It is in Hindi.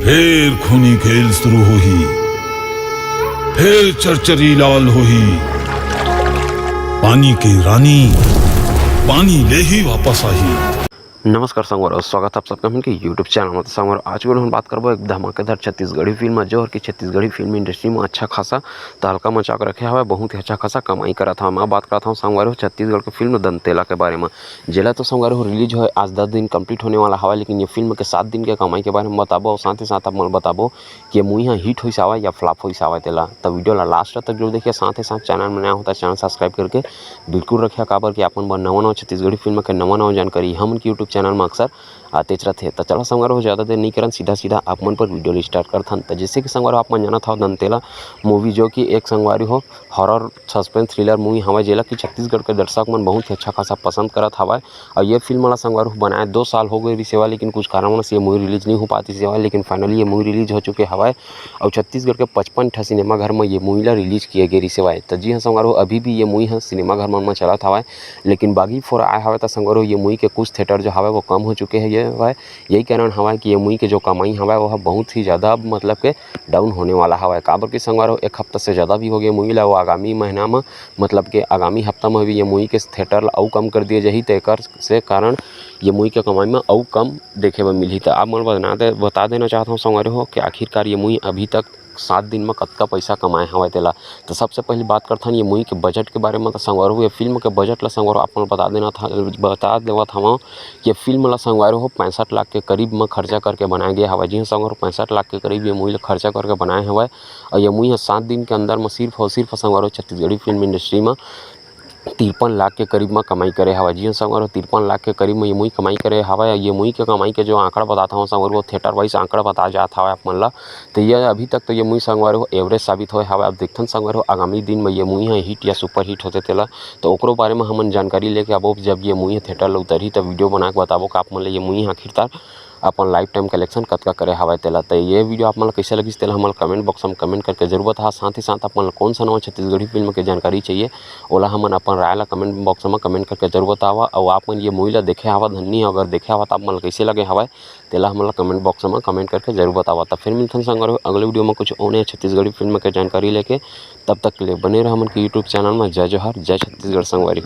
फिर खूनी खेल शुरू होही, फिर चरचरी लाल होही। पानी की रानी पानी ले ही वापस आई। नमस्कार संगवार, स्वागत है आप सबका उनके यूट्यूब चैनल में। संगवार आज हम बात करबो एक धमाकेदार छत्तीसगढ़ी फिल्म जो और कि छत्तीसगढ़ी फिल्म इंडस्ट्री में अच्छा खासा तहलका मचा कर रखे हवा, बहुत ही अच्छा खासा कमाई करा था। मैं बात करता हूँ संगवार छत्तीसगढ़ की फिल्म दंतेला के बारे में। जिला तो संगवार रिलीज हो आज 10 दिन कंप्लीट होने वाला हवा, लेकिन ये फिल्म के 7 दिन के कमाई के बारे में बताबो और साथ ही साथ आप बताबो कि मुई यहाँ हिट हो सावा या फ्लॉप हो सावा तेला। तो वीडियो ला लास्ट तक जरूर देखिए। साथ ही साथ चैनल में नया होता है चैनल सब्सक्राइब करके बिल्कुल रखिए, काबर कि अपन नवा छत्तीसगढ़ी फिल्म के नवा जानकारी हम यूट्यूब चैनल में अक्सर आते रहते। तो चलो संगवार हो ज़्यादा देर नहीं करन, सीधा आप मन पर वीडियो स्टार्ट करथन। तो जैसे कि संगवार आप मन जाना था दंतेला मूवी जो कि एक संगवारी हो हॉरर सस्पेंस थ्रिलर मूवी हवा, जेला कि छत्तीसगढ़ के दर्शक मन बहुत ही अच्छा खासा पसंद करत हवा। और ये फिल्म वाला संगवार बनाए 2 साल हो गए सेवा, लेकिन कुछ कारणों से ये मूवी रिलीज नहीं हो पाती सेवा, लेकिन फाइनली ये मूवी रिलीज हो चुके हवा। और छत्तीसगढ़ के 55 सिनेमा घर में ये मूवी ला रिलीज किए गए सेवा। तो जी हाँ संगवार अभी भी ये मूवी सिनेमा घर में चला था, लेकिन बागी फोर आया हवा। तो संगवार ये मूवी के कुछ थिएटर जो हवा वो कम हो चुके हैं। यही कारण हवा कि ये मूवी के जो कमाई हवा वह बहुत ही ज़्यादा मतलब के डाउन होने वाला हवा। काबर की संगवार एक हफ्ता से ज़्यादा भी हो गया मूवी ला, वो आगामी महीना में मतलब के आगामी हफ्ता में भी ये मूवी के थिएटर और कम कर दिए जाही। तो से कारण ये मूवी के कमाई में और कम देखे में मिली। तो आप मैं बता देना चाहता हूँ संगवार हो कि आखिरकार ये मूवी अभी तक 7 दिन में कतका पैसा कमाए हवा तेला। तो सबसे पहले बात करथन ये मूवी के बजट के बारे में। तो संगवार हो ये फिल्म के बजट ला संगवार आप बता देवत हवा कि फिल्म ला संगवार हो 65 लाख के करीब में खर्चा करके बनाया गया हवा। जी संगवार 65 लाख के करीब ये मूवी ला खर्चा करके बनाए हवा। और ये मूवी 7 दिन के अंदर में सिर्फ और सिर्फ संगवार छत्तीसगढ़ी फिल्म इंडस्ट्री में 53 लाख के करीब में कमाई करे हवा। जी संगवार 53 लाख के करीब में ये मूवी कमाई करे हवा। ये मूवी के कमाई के जो आंकड़ा बताता हूँ संगवार वो थिएटर वाइज आंकड़ा बता जाता है आप मन ला। तो ये अभी तक तो ये मूवी संगवार एवरेज साबित होए हवा। अब देखथन संगवार आगामी दिन में ये मूवी हिट या सुपर हिट होते तेला। तो ओकरो बारे में हमन जानकारी लेके आबो जब ये मूवी थिएटर ला उतरही तो वीडियो बना के बताबो कि आप मन ये मूवी आखिरकार अपन लाइफ टाइम कलेक्शन कतका करे हवा तेला। तो ये वीडियो आप मन कैसे लगी तेला हमन कमेंट बॉक्स में कमेंट करके जरूर बता। साथ ही साथ आप मन कौन सा नवा छत्तीसगढ़ी फिल्म के जानकारी चाहिए ओला हमन अपन राय ला कमेंट बॉक्स में कमेंट करके जरूर बतावा। और आप मन ये मूवी ला देखे हवा धन्नी, अगर देखे हवा तो आप मन कैसे लगे हवा तेला हमन कमेंट बॉक्स में कमेंट करके जरूर बतावा। तो फिर मिलते हैं संगवार अगले वीडियो में कुछ और छत्तीसगढ़ी फिल्म के जानकारी लेके। तब तक के लिए बने रहो हमन के यूट्यूब चैनल में। जय जोहार, जय छत्तीसगढ़ संगवारी।